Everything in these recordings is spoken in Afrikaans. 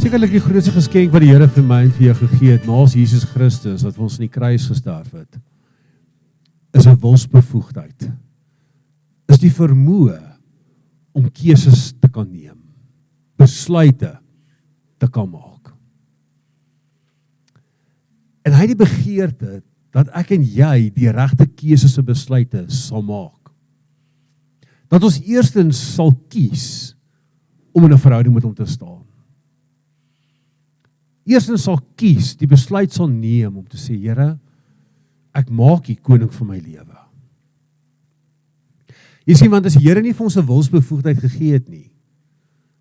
Sekerlik die grootste geskenk wat die Here vir my en vir jou gegee het, naas Jesus Christus, wat vir ons in die kruis gesterf het, is 'n wilsbevoegdheid. Is die vermoë om keuses te kan neem, besluite te kan maak. En hy het die begeerte dat ek en jy die regte keuses en besluite sal maak. Dat ons eerstens sal kies om in 'n verhouding met hom te staan. Eerstens sal kies, die besluit sal neem om te sê, Here, ek maak U koning van my lewe. Jy sien, want as die Here nie vir ons 'n wilsbevoegdheid gegee het nie,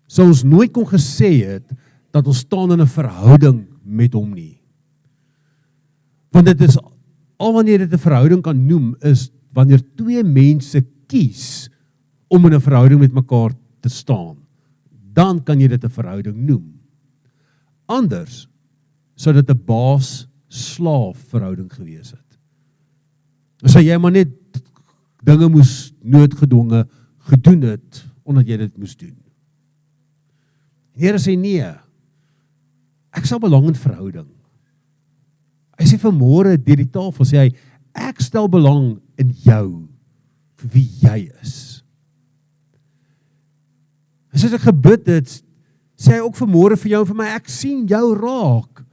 sou ons nooit kon gesê het, dat ons staan in 'n verhouding met hom nie. Want dit is, al wanneer dit 'n verhouding kan noem, is wanneer twee mense kies om in 'n verhouding met mekaar te staan, dan kan jy dit 'n verhouding noem. Anders sou dit 'n baas-slaaf verhouding gewees het. Sou jy maar net dinge moes noodgedwonge gedoen het, omdat jy dit moes doen. Die Here sê nee, ek sal belang in verhouding. Hy sê vanmôre deur die tafel, sê hy, ek stel belang in jou, vir wie jy is. En soos ek gebid het, sê hy ook vanmôre vir jou en vir my, ek sien jou raak,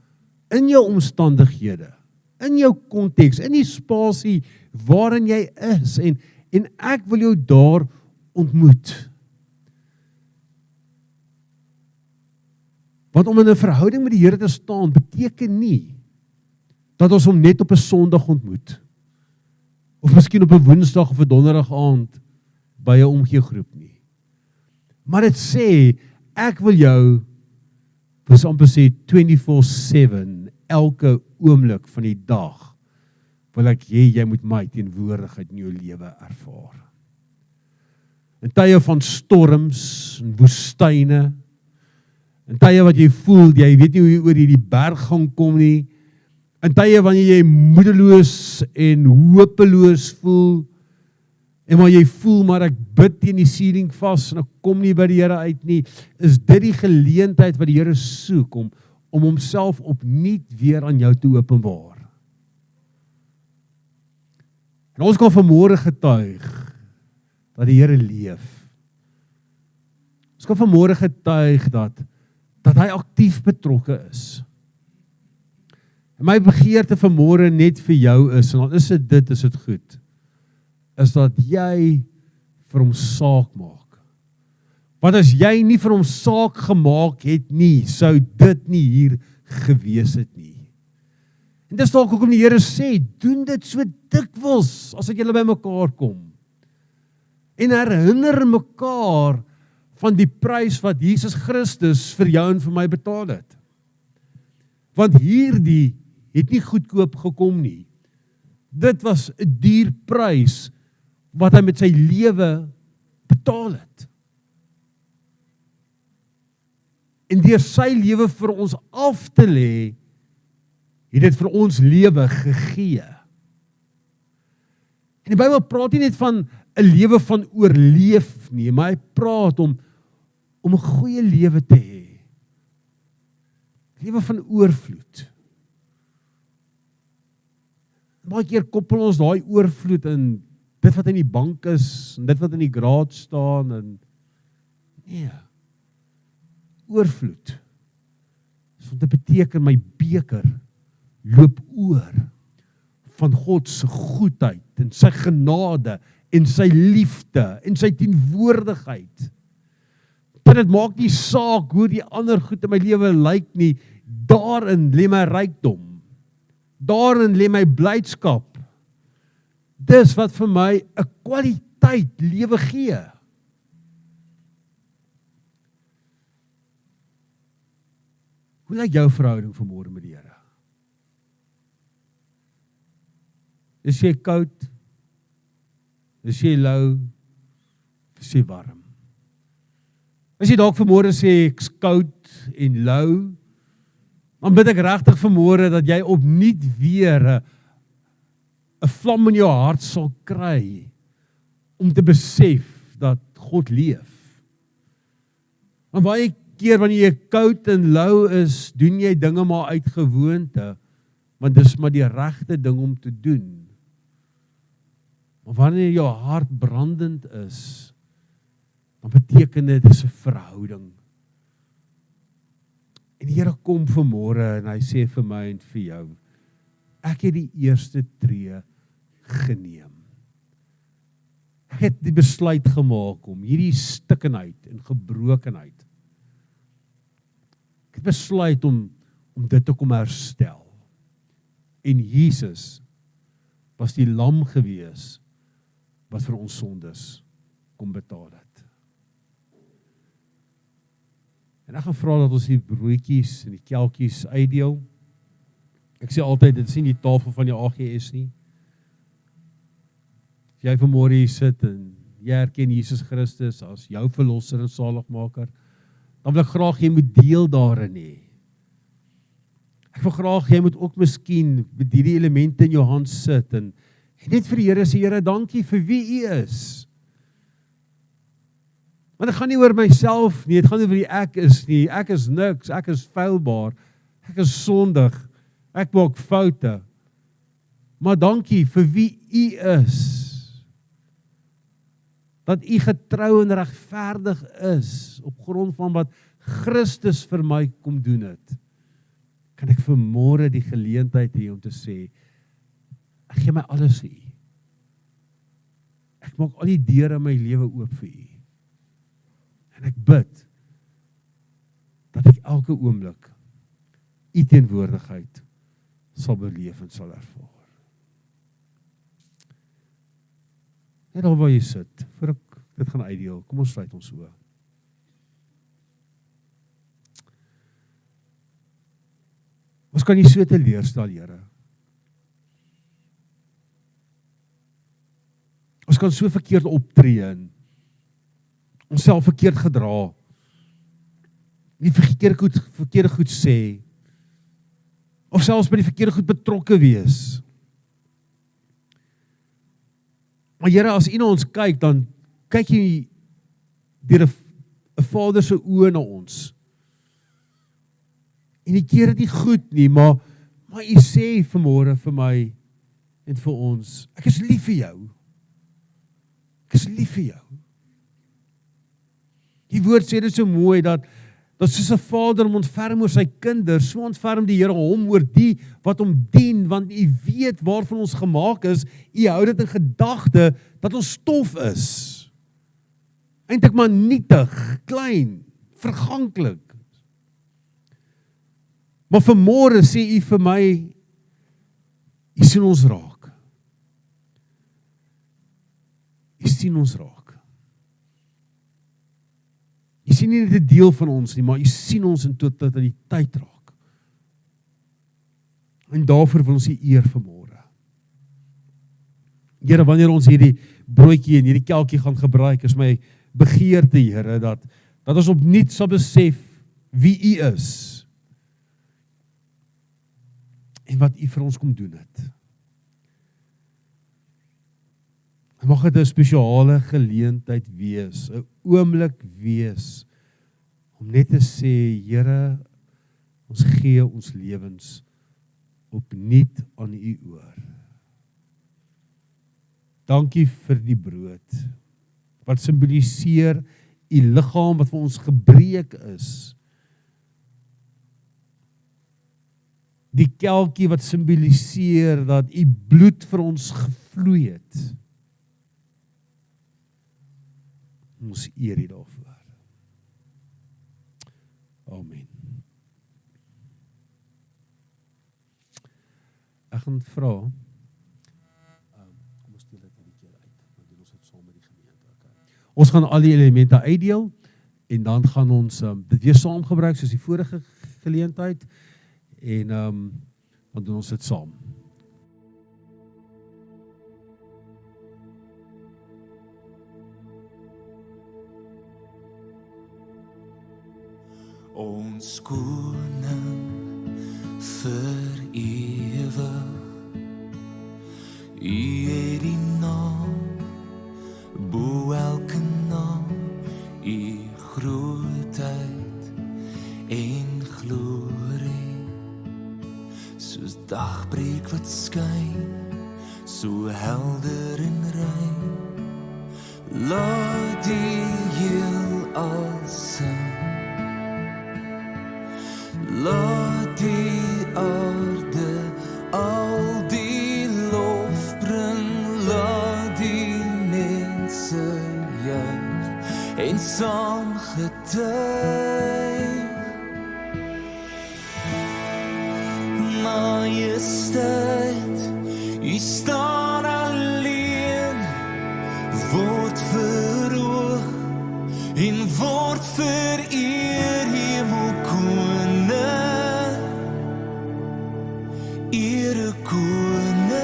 in jou omstandighede, in jou konteks, in die spasie waarin jy is, en ek wil jou daar ontmoet. Want om in 'n verhouding met die Here te staan, beteken nie, dat ons hom net op 'n Sondag ontmoet, of miskien op 'n Woensdag of 'n Donderdag aand, by 'n omgeegroep nie. Maar dit sê, ek wil jou, wil amper sê 24/7, elke oomblik van die dag, wil ek jy moet my teenwoordigheid in jou lewe ervaar. In tye van storms, en woestyne, in tye wat jy voel, jy weet nie hoe jy oor hierdie berg gaan kom nie, in tye wanneer jy moedeloos en hopeloos voel, en waar jy voel, maar ek bid teen die ceiling vas, en ek kom nie by die Here uit nie, is dit die geleentheid wat die Here soek, om homself opnuut weer aan jou te openbaar. En ons kan vanmôre getuig, dat die Here leef. Ons kan vanmôre getuig, dat hy aktief betrokke is. En my begeerte vanmôre net vir jou is, en dan is dit goed, is dat jy vir hom saak maak. Want as jy nie vir hom saak gemaak het nie, sou dit nie hier gewees het nie. En dis dalk hoekom die Here sê, doen dit so dikwels, as ek julle by mekaar kom. En herinner mekaar van die prys wat Jesus Christus vir jou en vir my betaal het. Want hierdie het nie goedkoop gekom nie. Dit was 'n duur prys wat hy met sy lewe betaal het. En deur sy lewe vir ons af te lê, het dit vir ons lewe gegee. En die Bybel praat nie net van 'n lewe van oorleef nie, maar hy praat om 'n goeie lewe te hê. Lewe van oorvloed. Baie keer koppel ons daai oorvloed in dit wat in die bank is, en dit wat in die graad staan, en nee, oorvloed. So dit beteken my beker loop oor van God se goedheid, en sy genade, en sy liefde, en sy teenwoordigheid. Dit maak nie saak hoe die ander goed in my lewe lyk nie, daarin lê my rykdom, daarin lê my blydskap. Dis wat vir my 'n kwaliteit lewe gee. Hoe lyk jou verhouding vanmôre met die Here? Is jy koud? Is jy lou? Is jy warm? As jy dalk vanmôre sê ek's koud en lou, dan bid ek regtig vanmôre dat jy opnuut weer 'n vlam in jou hart sal kry om te besef dat God leef. Want baie keer wanneer jy koud en lou is, doen jy dinge maar uit gewoonte, want dis maar die regte ding om te doen. Maar wanneer jou hart brandend is, dan beteken dit dis 'n verhouding. En die Here kom vanmôre en hy sê vir my en vir jou, ek het die eerste tree geneem. Ek het die besluit gemaak om hierdie stikkenheid en gebrokenheid, ek het besluit om dit te kom herstel. En Jesus was die lam gewees wat vir ons sondes kom betaal het. En ek gaan vra dat ons die broodjies en die kelkies uitdeel. Ek sê altyd, dit is nie die tafel van die AGS nie. As jy vanmôre hier sit en jy erken Jesus Christus as jou verlosser en saligmaker, dan wil ek graag jy moet deel daarin hê. Ek wil graag jy moet ook miskien met hierdie elemente in jou hand sit en net vir die Here sê, Here, dankie vir wie U is. Want dit gaan nie oor myself nie, dit gaan nie oor wie ek is nie. Ek is niks, ek is feilbaar, ek is sondig, ek maak foute. Maar dankie vir wie U is. Dat U getrou en regverdig is op grond van wat Christus vir my kom doen het. Kan ek vanmôre die geleentheid hê om te sê, ek gee my alles vir U. Ek maak al die deure in my lewe oop vir U. En ek bid dat ek elke oomblik U teenwoordigheid sal beleef en sal ervaar. Net al waar jy sit, voor ek dit gaan uitdeel, kom ons sluit ons oë. Ons kan nie so teleurstel, Here. Ons kan so verkeerd optree en onsself verkeerd gedra, die verkeerde goed sê, of selfs by die verkeerde goed betrokke wees. Maar Here, as U na ons kyk, dan kyk U deur 'n Vader se oë na ons. En U keer dit nie goed nie, maar U sê vanmôre vir my en vir ons, ek is lief vir jou. Ek is lief vir jou. Die woord sê dit so mooi, dat soos 'n vader hom ontferm oor sy kinders, so ontferm die Here hom oor die wat hom dien, want U weet waarvan ons gemaak is, U hou dit in gedagte, dat ons stof is. Eintlik maar nietig, klein, verganklik. Maar vanmôre sê U vir my, U sien ons raak. U sien ons raak. U sien nie net 'n deel van ons nie, maar U sien ons in totaliteit raak. En daarvoor wil ons U eer vanmôre. Here, wanneer ons hierdie broodjie en hierdie kelkie gaan gebruik, is my begeerte, Here, dat ons opnuut sal besef wie U is. En wat U vir ons kom doen het. En mag dit 'n spesiale geleentheid wees, 'n oomblik wees, om net te sê, Here, ons gee ons lewens opnuut aan U oor. Dankie vir die brood, wat simboliseer U liggaam wat vir ons gebreek is. Die kelkie wat simboliseer dat U bloed vir ons gevloei het. Ons eer U daarvoor. Amen. Ek gaan vra, kom ons deel dit hierdie keer uit, dan doen ons dit saam met die gemeente. Okay. Ons gaan al die elemente uitdeel, en dan gaan ons dit weer saam gebruik, soos die vorige geleentheid, en dan doen ons dit saam. Ons koning vir ewig, U het die naam bo elke naam, U grootheid wat skyn, so helder en rein. Laat die heelal sing, laat die aarde al die lof bring, laat die mense juig en saam getuig. Majesteit, U staan alleen, word verhoog en word vereer, Hemelkoning, Erekoning.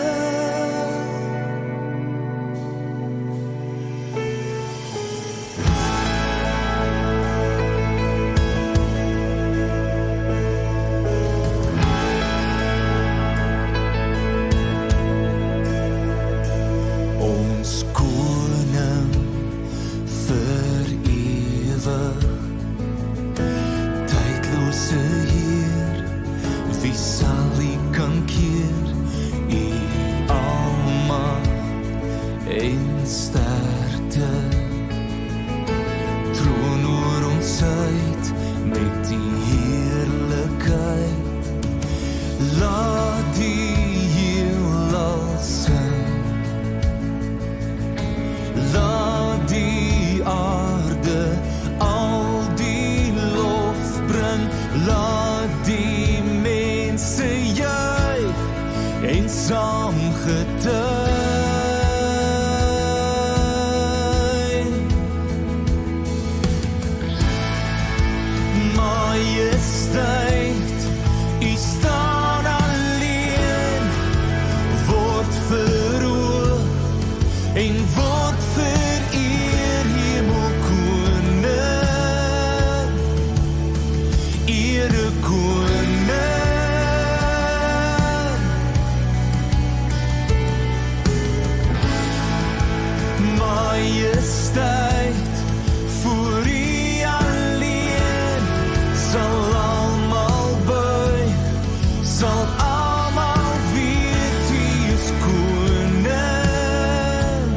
Ons koning vir ewig, tydlose Heer, wie sal U kan keer? U almag en sterkte, troon oor ons uit met die heerlikheid. Laat die heelal sing, laat die aarde al die lof bring, laat die mense juig en saam getuig. Majesteit, U staan alleen, word verhoog en word vereer, Hemelkoning, Erekoning. Majesteit, voor U alleen, sal almal buig, sal almal weet U is koning,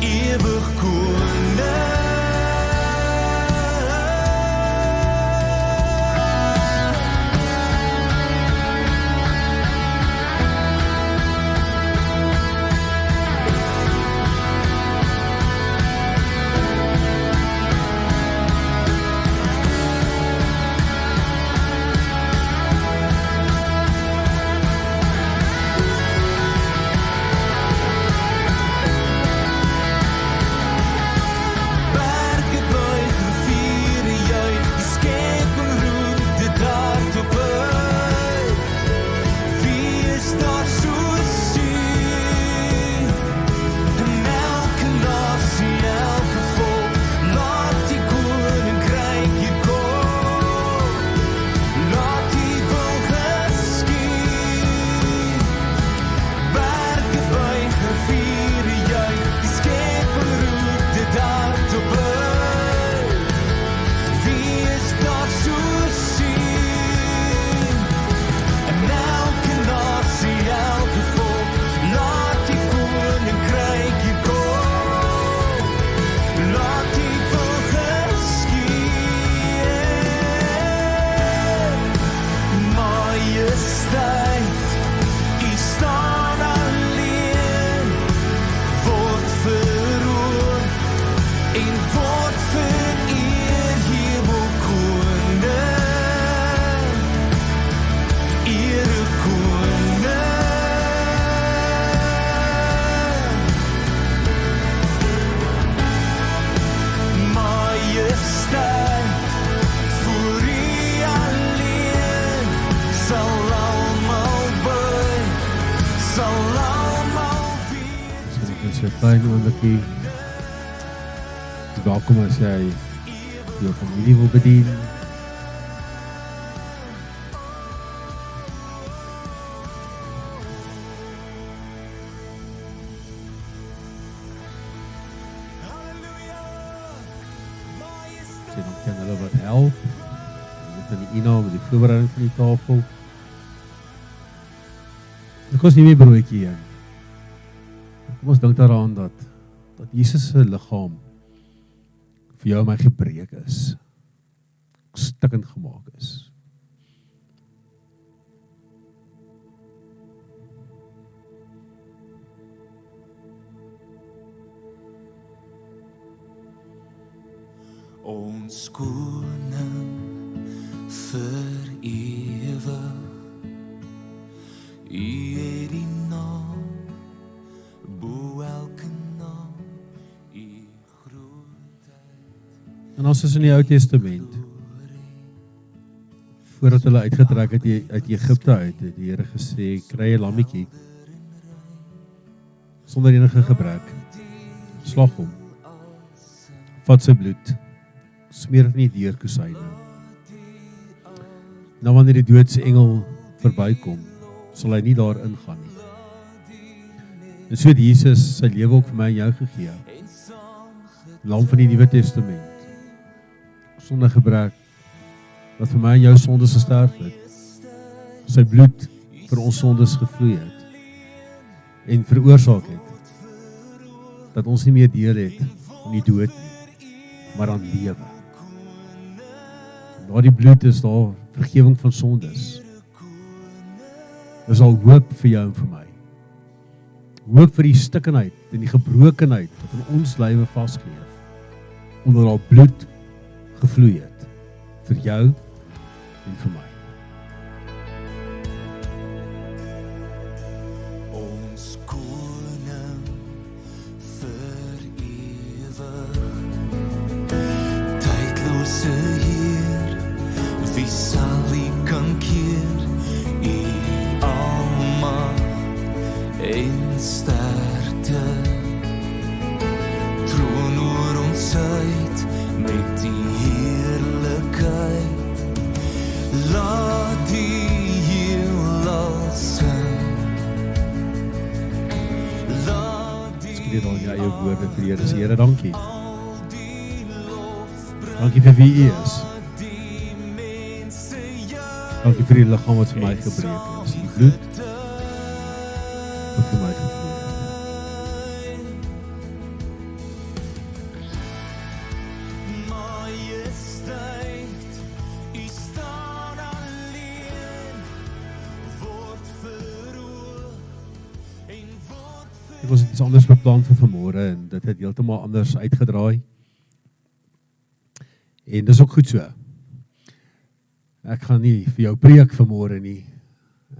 ewig koning. Berge buig en vieren juich, die skepen roep dit hardop uit. Wie is daar soos U? En elke nasie, elke volk, laat die koninkryk hier kom. Laat die wil geskied. Berge buig en vieren juich, die skepen roep dit hardop uit. Wie is daar soos U? En elke nasie, elke volk, laat die koninkryk hier kom. Laat die wil geskied. Majesteit, U staan alleen, word verhoog en word vereer, Hemelkoning, Erekoning. Majesteit, voor U alleen, sal almal buig, sal almal weet. Dit is 'n klein oombliekie. Welkom as jy jou familie wil bedien. Sê dan kan hulle wat help. Met die Ina met die voorbereiding van die tafel. Ek kos nie meer broodjie in. Kom ons dink daaraan dat Jesus se liggaam vir jou en my gebreek is. Stikkend gemaak is. Ons koning vir ewig, U het die naam, bo elke naam, U grootheid. En ons is in die Ou Testament, voordat hulle uitgetrek het uit Egipte uit, het die Here gesê, kry 'n lammetjie, sonder enige gebrek, slag hom, vat sy bloed, smeer dit in die deurkusyne. Nou wanneer die doodse engel verbykom, sal hy nie daar ingaan nie. En so het Jesus sy lewe ook vir my en jou gegee. Lam van die Nuwe Testament, sonder gebrek, wat vir my en jou sondes gesterf het. Sy bloed vir ons sondes gevloei het en veroorsaak het dat ons nie meer deel het aan die dood nie, maar aan lewe. Daar die bloed is daar vergewing van sondes. Dis al hoop vir jou en vir my. Hoop vir die stikkenheid en die gebrokenheid wat in ons lywe vasgeleef, omdat al bloed gevloei het vir jou en vir my. Ons koning vir ewig, tydlose Heer, wie sal U kan keer? U almag en sterkte, troon oor ons uit met die heerlikheid. Laat die heelal sing. Laat die Spreek dan jou eie woorde vir die Here. Here, dankie. Dankie vir wie U is. Dankie vir die liggaam wat vir my gebreek is. Die bloed wat vir my gevloei het. majesteit, U staan alleen, word verhoog en word Ek was iets anders beplan vir vanmôre en dit het heeltemal anders uitgedraai. En dis ook goed so. Ek gaan nie vir jou preek vanmôre nie.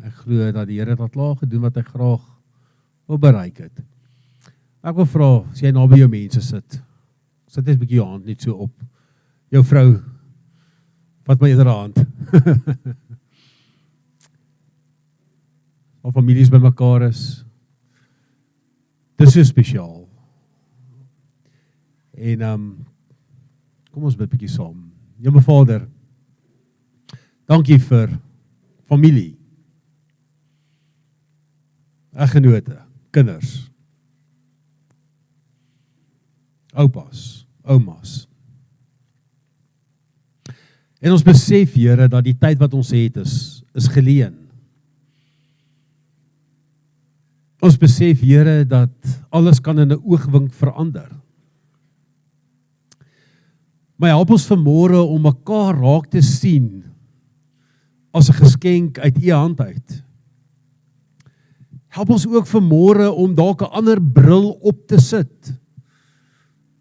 Ek glo dat die Here het al klaar gedoen wat hy graag wil bereik het. Ek wil vra, as jy naby jou mense sit net 'n bietjie jou hand net so op. Jou vrou, vat my eerder hand. Al families by mekaar is. Dis so spesiaal. En kom ons bid 'n bietjie saam. Hemelse Vader, dankie vir familie, eggenote, kinders, oupas, oumas. En ons besef, Here, dat die tyd wat ons het is geleen. Ons besef, Here, dat alles kan in 'n oogwink verander. Maar help ons vanmôre om mekaar raak te sien as 'n geskenk uit U hand uit. Help ons ook vanmôre om dalk 'n ander bril op te sit.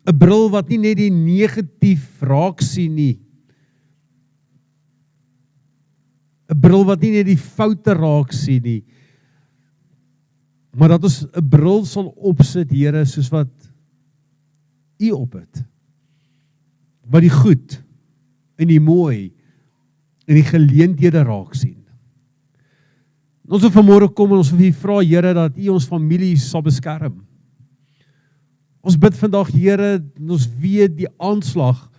'n Bril wat nie net die negatief raak sien nie. 'n Bril wat nie net die foute raak sien nie. Maar dat ons 'n bril sal opsit, Here, soos wat U op het. Wat die goed en die mooi en die geleenthede raak sien. Ons wil vanmôre kom en ons wil U vra, Here, dat U ons families sal beskerm. Ons bid vandag, Here, ons weet die aanslag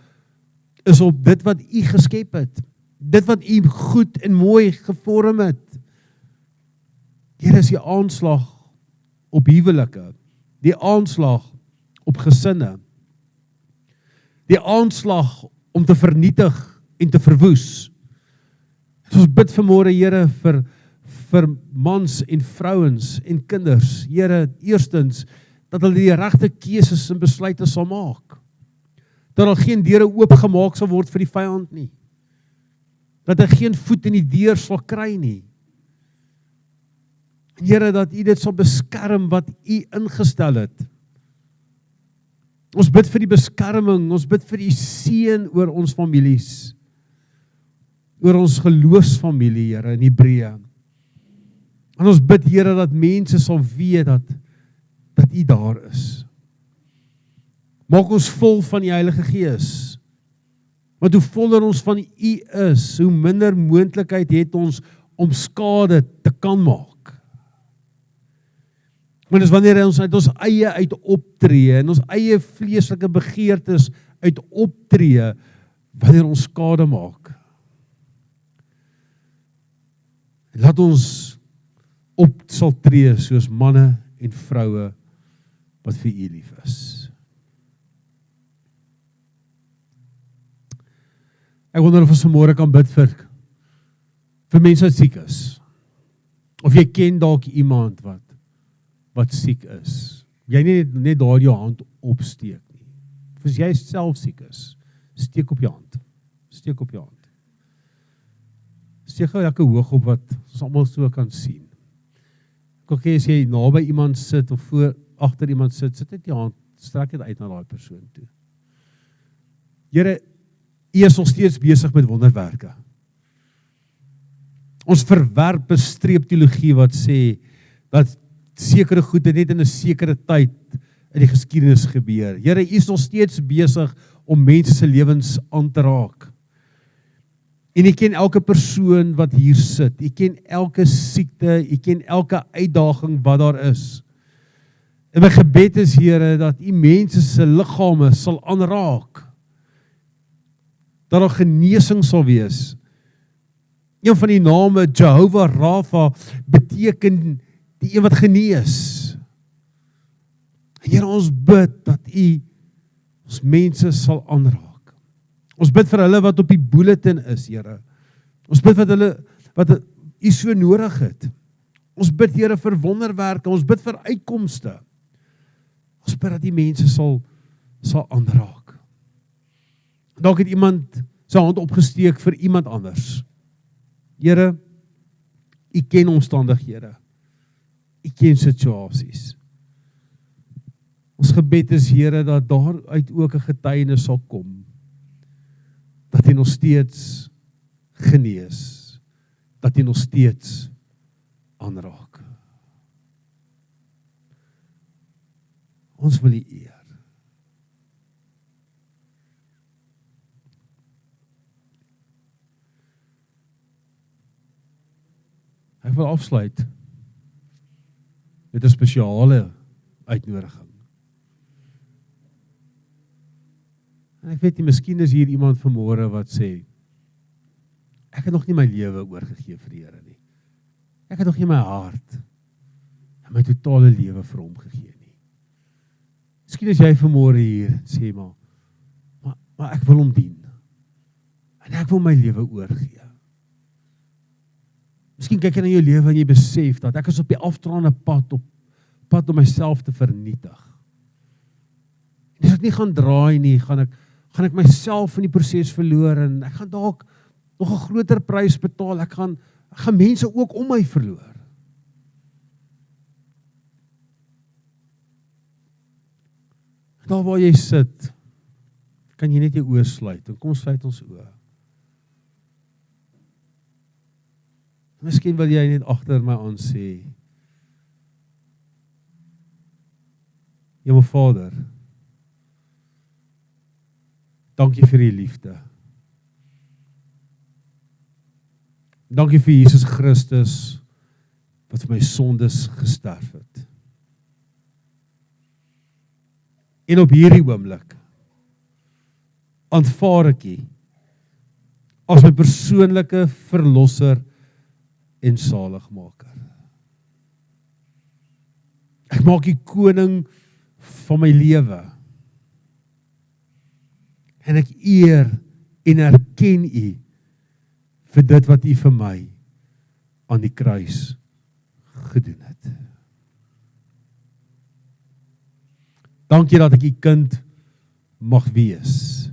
is op dit wat U geskep het. Dit wat U goed en mooi gevorm het. Here, is die aanslag op huwelike, die aanslag op gesinne, die aanslag om te vernietig en te verwoes. Ons bid vanmôre, Here, vir vir mans en vrouens en kinders, Here, eerstens, dat hulle die regte keuses en besluite sal maak. Dat daar geen deure oopgemaak sal word vir die vyand nie. Dat hy geen voet in die deur sal kry nie. En Here, dat U dit sal beskerm wat U ingestel het. Ons bid vir die beskerming, ons bid vir die seën oor ons families, oor ons geloofsfamilie, Here, in Hebreë. En ons bid, Here, dat mense sal weet dat U daar is. Maak ons vol van die Heilige Gees. Want hoe voller ons van U is, hoe minder moontlikheid het ons om skade te kan maak. Want dis wanneer ons uit ons eie uit optree, en ons eie vleeslike begeertes uit optree, wanneer ons skade maak. En laat ons op sal tree soos manne en vroue wat vir U lief is. Ek wonder of ons vanmôre kan bid vir mense wat siek is. Of jy ken dalk iemand wat siek is. Jy net daar jou hand opsteek nie. Of as jy self siek is, steek op jou hand. Steek op jou hand. Steek gou lekker hoog op wat ons almal so kan sien. Kyk, as jy naby iemand sit of agter iemand sit net jou hand, strek dit uit na daai persoon toe. Here, U is nog steeds besig met wonderwerke. Ons verwerp 'n streepteologie wat sê dat sekere goede net in 'n sekere tyd in die geskiedenis gebeur. Here, U is nog steeds besig om mense se lewens aan te raak. En U ken elke persoon wat hier sit. U ken elke siekte, U ken elke uitdaging wat daar is. En my gebed is, Here, dat U mense se liggame sal aanraak. Dat daar genesing sal wees. Een van die name, Jehovah Rapha, beteken die een wat genees. Here, ons bid dat U ons mense sal aanraak. Ons bid vir hulle wat op die bulletin is, Here. Ons bid wat U so nodig het. Ons bid, Here, vir wonderwerke, ons bid vir uitkomste. Ons bid dat die mense sal aanraak. Dalk het iemand sy hand opgesteek vir iemand anders. Here, U ken omstandighede. U ken situasies. Ons gebed is, Here, dat daaruit ook 'n getuienis sal kom. Dat U nog steeds genees. Dat U nog steeds aanraak. Ons wil U eer. Ek wil afsluit met 'n spesiale uitnodiging. En ek weet nie, miskien is hier iemand vanmôre wat sê, ek het nog nie my lewe oorgegee vir die Here nie. Ek het nog nie my hart en my totale lewe vir Hom gegee nie. Miskien is jy vanmôre hier en sê, maar ek wil Hom dien. En ek wil my lewe oorgee. Miskien kyk jy na jou lewe en jy besef dat ek is op die afdraande pad om myself te vernietig. En as ek nie gaan draai nie, gaan ek myself in die proses verloor en ek gaan dalk nog 'n groter prys betaal. Ek gaan mense ook om my verloor. Daar waar jy sit, kan jy net jou oë sluit en kom sluit ons oë. Miskien wil jy net agter my aan sê, Hemel Vader, dankie vir U liefde. Dankie vir Jesus Christus, wat vir my sondes gesterf het. En op hierdie oomblik, aanvaar ek U as my persoonlike verlosser en saligmaker. Ek maak U koning van my lewe. En ek eer en erken U vir dit wat U vir my aan die kruis gedoen het. Dankie dat ek u kind mag wees.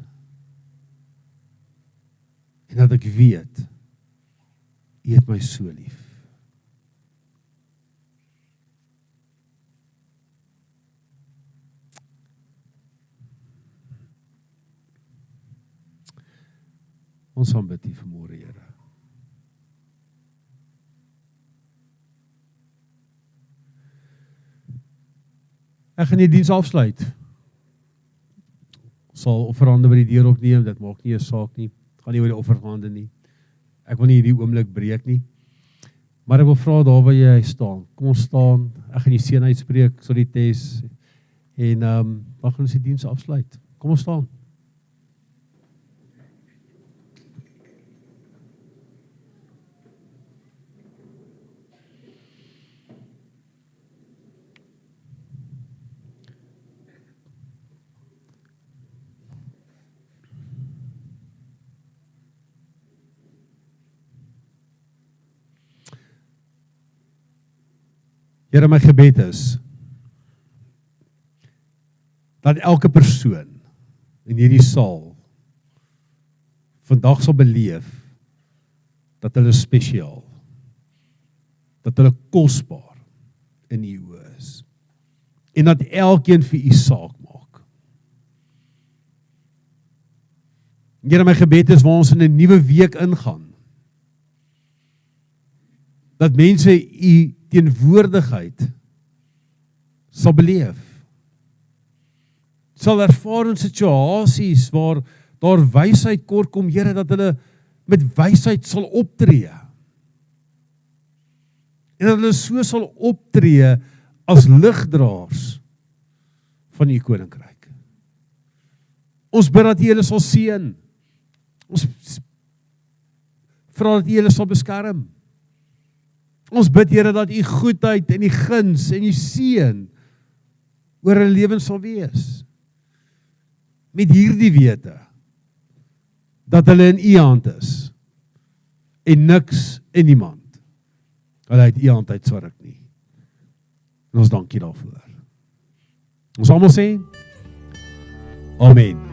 En dat ek weet, u het my so lief. Ons aanbid u vanmôre, Here. Ek gaan die diens afsluit. Sal offerhande by die deur opneem, dit maak nie 'n saak nie. Gaan nie oor die offerhande nie. Ek wil nie hierdie oomblik breek nie. Maar ek wil vra daar waar jy staan. Kom ons staan. Ek gaan die seën uitspreek, so die tes. En dan gaan ons die diens afsluit. Kom ons staan. Here, my gebed is dat elke persoon in hierdie saal vandag sal beleef dat hulle spesiaal, dat hulle kosbaar in u oë is en dat elkeen vir u saak maak. Here, my gebed is waar ons in 'n nuwe week ingaan, dat mense u teenwoordigheid sal beleef. Sal ervaar in situasies waar daar wysheid kort kom, Here, dat hulle met wysheid sal optree. En dat hulle so sal optree as ligdraers van u koninkryk. Ons bid dat u hulle sal seën. Ons vra dat u hulle sal beskerm. Ons bid, Here, dat u goedheid en die guns en die seën oor hulle lewens sal wees. Met hierdie wete, dat hulle in u hand is, en niks en niemand, hulle uit u hand uit swark nie. En ons dankie daarvoor. Ons almal sê, Amen.